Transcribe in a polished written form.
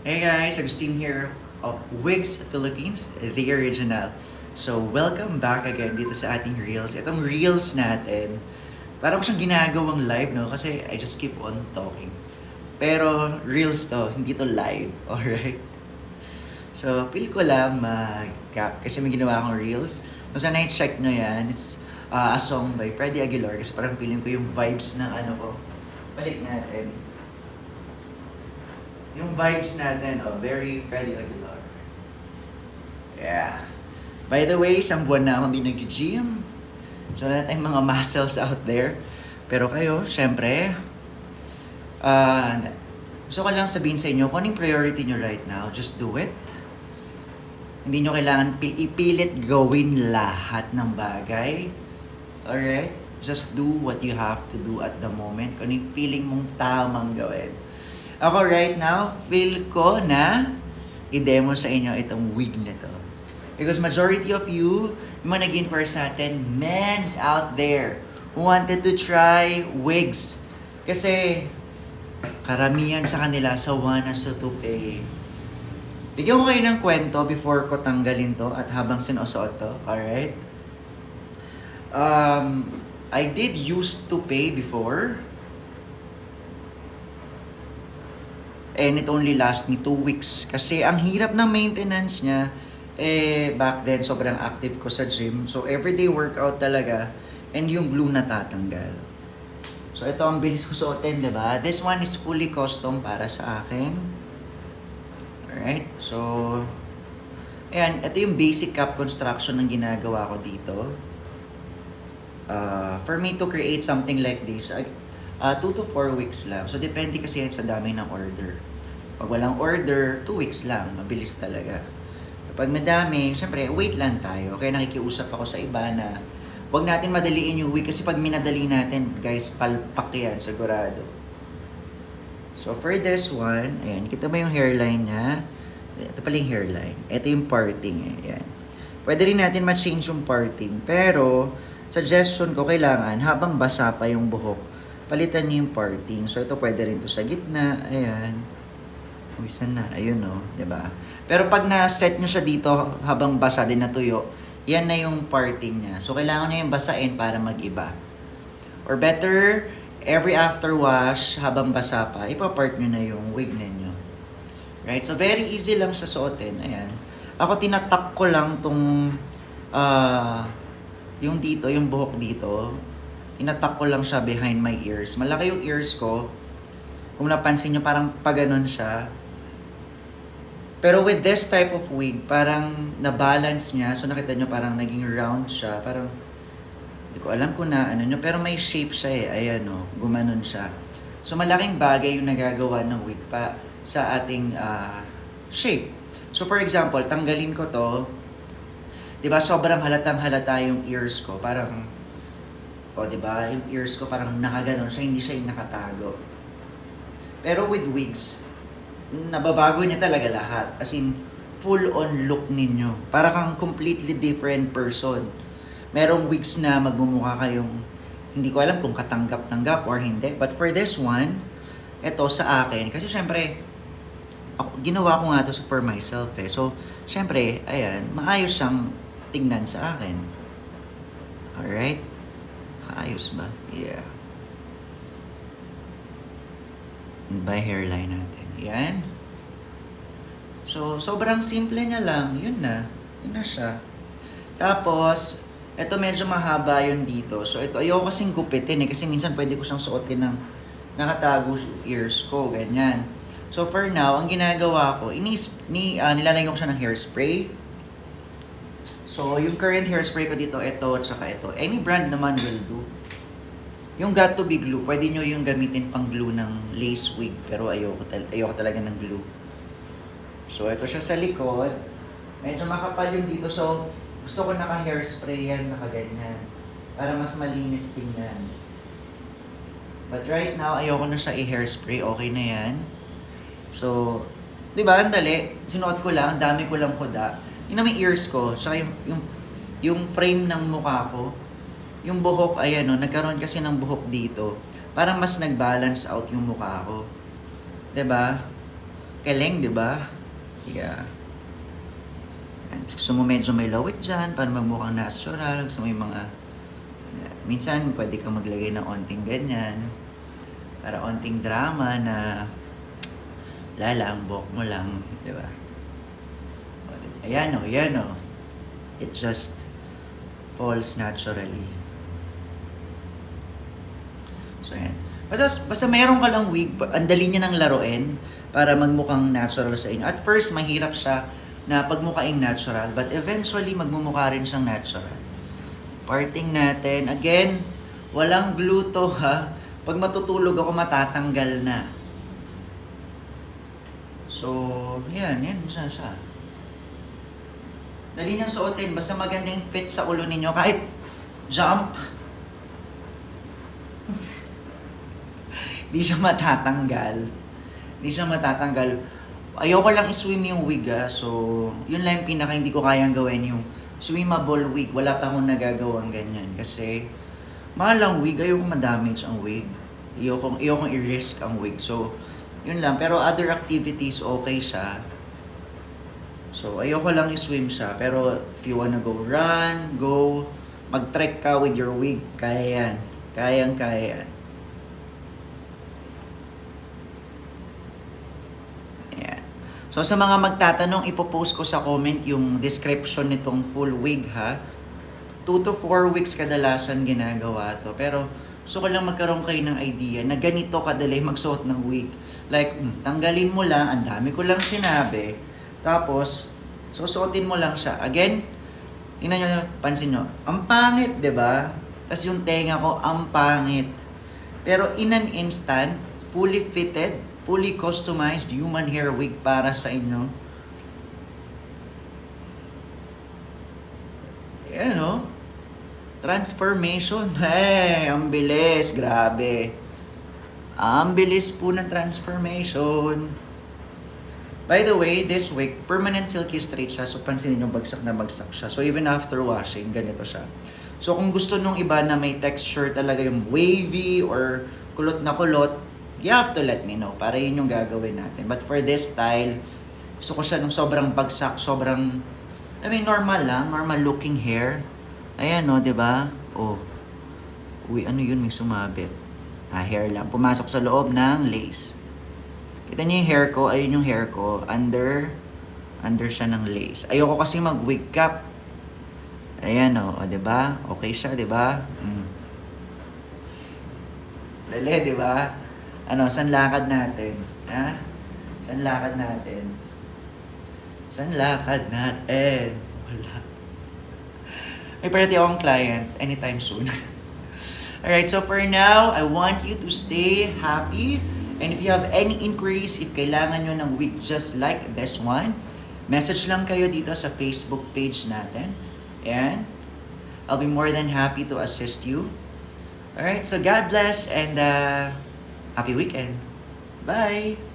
Hey guys, Agustin here of Wigs Philippines, the original. So, welcome back again dito sa ating Reels. Itong Reels natin, parang ko siyang ginagawang live, no? Kasi I just keep on talking. Pero Reels to, hindi to live, alright? So, feel ko lang mag-cap kasi may ginawa akong Reels. So, sana i-check nyo yan. It's a song by Freddie Aguilar kasi parang feeling ko yung vibes ng ano ko. Balik natin. Yung vibes natin, very Freddie Aguilar. Yeah. By the way, isang buwan na akong di nag-gym. So, wala tayong mga muscles out there. Pero kayo, syempre, uh, gusto ko lang sabihin sa inyo, kung anong priority nyo right now, just do it. Hindi nyo kailangan ipilit gawin lahat ng bagay. Alright? Just do what you have to do at the moment. Kung ano yung feeling mong tamang gawin. Ako right now, feel ko na i-demo sa inyo itong wig na to. Because majority of you, yung mga nag-inquire sa atin, men's out there who wanted to try wigs. Kasi karamihan sa kanila sawa na sa tupi. Bigyan ko kayo ng kwento before ko tanggalin to at habang sinusuot to. Alright? I did use to pay before. And it only last me 2 weeks. Kasi ang hirap ng maintenance niya, back then sobrang active ko sa gym. So everyday workout talaga, and yung glue natatanggal. So ito ang bilis ko suotin, di ba? This one is fully custom para sa akin. Alright, so ayan, ito yung basic cap construction ng ginagawa ko dito. For me to create something like this, 2 to 4 weeks lang. So, depende kasi yan sa dami ng order. Pag walang order, 2 weeks lang. Mabilis talaga. Kapag madami, syempre, wait lang tayo. Kaya nakikiusap ako sa iba na huwag natin madaliin yung week kasi pag minadali natin, guys, palpak yan, sigurado. So, for this one, ayan, kita mo yung hairline niya. Ito pala yung hairline. Ito yung parting, ayan. Pwede rin natin ma-change yung parting. Pero, suggestion ko, kailangan, habang basa pa yung buhok, palitan niyo yung parting. So, ito pwede rin to sa gitna. Ayan. Uy, saan na? Ayun, no? Diba? Pero pag na-set nyo siya dito habang basa din natuyo, yan na yung parting niya. So, kailangan nyo yung basain para mag-iba. Or better, every after wash, habang basa pa, ipapart nyo na yung wig ninyo. Right? So, very easy lang siya suotin. Ayan. Ako, tinatak ko lang tong yung dito, yung buhok dito. Tinatak ko lang siya behind my ears. Malaki yung ears ko. Kung napansin nyo, parang paganon siya. Pero with this type of wig, parang na-balance niya. So nakita nyo parang naging round siya. Parang, hindi ko alam kung na ano nyo. Pero may shape siya eh. Ayan o, gumanon siya. So malaking bagay yung nagagawa ng wig pa sa ating shape. So for example, tanggalin ko to. Diba sobrang halatang halata yung ears ko. Parang, o, di ba? Yung ears ko parang nakaganon siya, hindi siya yung nakatago. Pero with wigs, nababago niya talaga lahat. As in, full-on look ninyo. Para kang completely different person. Merong wigs na magmumukha kayong, hindi ko alam kung katanggap-tanggap or hindi. But for this one, ito sa akin, kasi syempre, ginawa ko nga to for myself eh. So, syempre, ayan, maayos siyang tingnan sa akin. Alright? Ayos ba? Yeah. By hairline natin. Yan. So, sobrang simple niya lang. Yun na. Yun na siya. Tapos, ito medyo mahaba yun dito. So, ito, ayoko kasing gupitin eh. Kasi minsan pwede ko siyang suotin ng nakatago ears ko. Ganyan. So, for now, ang ginagawa ko, nilalagyan ko siya ng hairspray. So, yung current hairspray ko dito, ito, at saka ito. Any brand naman will do. Yung got to be glue, pwede nyo yung gamitin pang glue ng lace wig. Pero ayoko talaga ng glue. So, ito siya sa likod. Medyo makapal yung dito. So, gusto ko naka-hairspray yan, nakaganyan. Para mas malinis tingnan. But right now, ayoko na siya i-hairspray. Okay na yan. So, di ba, ang dali. Sinuot ko lang, ang dami ko lang kuda. Yun na may ears ko, saka yung frame ng mukha ko, yung buhok, ayan o, nagkaroon kasi ng buhok dito. Parang mas nag-balance out yung mukha ko. 'Di ba? Galing, di ba? Yeah. Yan. Gusto mo medyo may lawit dyan para magmukhang natural. Gusto mo yung mga... Minsan, pwede kang maglagay ng onting ganyan. Para onting drama na... Lang, buhok mo lang. Di ba? Ayan o, ayan o. It just falls naturally. So, yan. Basta mayroon ka lang wig, ang dali niya nang laruin para magmukhang natural sa inyo. At first, mahirap siya na pagmukhaing natural, but eventually, magmumukha rin siyang natural. Parting natin. Again, walang glue to ha. Pag matutulog ako, matatanggal na. So, yan siya. Dali niyang suotin, basta magandang fit sa ulo ninyo, kahit jump. Di siya matatanggal. Ayoko lang i-swim yung wig so yun lang yung pinaka hindi ko kayang gawin, yung swimmable wig. Wala pa akong nagagawang ganyan kasi mahal ang wig, ayoko ma-damage ang wig. Ayoko i-risk ang wig. So, yun lang. Pero other activities, okay siya. So, ayoko lang i-swim siya. Pero if you wanna go run, go, mag-trek ka with your wig, kaya yan. Kayang-kaya yan. So sa mga magtatanong, ipopost ko sa comment yung description nitong full wig ha. 2 to 4 weeks kadalasan ginagawa to. Pero gusto ko lang magkaroon kayo ng idea na ganito kadali magsuot ng wig. Like, tanggalin mo lang, ang dami ko lang sinabi. Tapos, susuotin mo lang siya. Again, tingnan nyo, pansin nyo, ang pangit, 'di ba? Tapos yung tenga ko, ang pangit. Pero in an instant, fully fitted, fully customized human hair wig para sa inyo. Ayan o. Transformation. Hey, ang bilis. Grabe. Ang bilis po ng transformation. By the way, this wig, permanent silky straight siya. So, pansinin nyo, bagsak na bagsak siya. So, even after washing, ganito siya. So, kung gusto nung iba na may texture talaga yung wavy or kulot na kulot, you have to let me know para yun yung gagawin natin. But for this style, gusto ko siya nung sobrang bagsak, sobrang, normal lang, normal looking hair. Ayan no, 'di ba? Oh. Uy, ano yun, may sumabit. Hair lang. Pumasok sa loob ng lace. Kita niyo yung hair ko, ayun yung hair ko, under siya ng lace. Ayoko kasi mag-wig cap. Ayan o, 'di ba? Okay siya, 'di ba? Dali, 'di ba? Ano, saan lakad natin? Ha? Saan lakad natin? Wala. May parati akong client anytime soon. Alright, so for now, I want you to stay happy. And if you have any inquiries, if kailangan nyo ng wig just like this one, message lang kayo dito sa Facebook page natin. And I'll be more than happy to assist you. Alright, so God bless and happy weekend. Bye!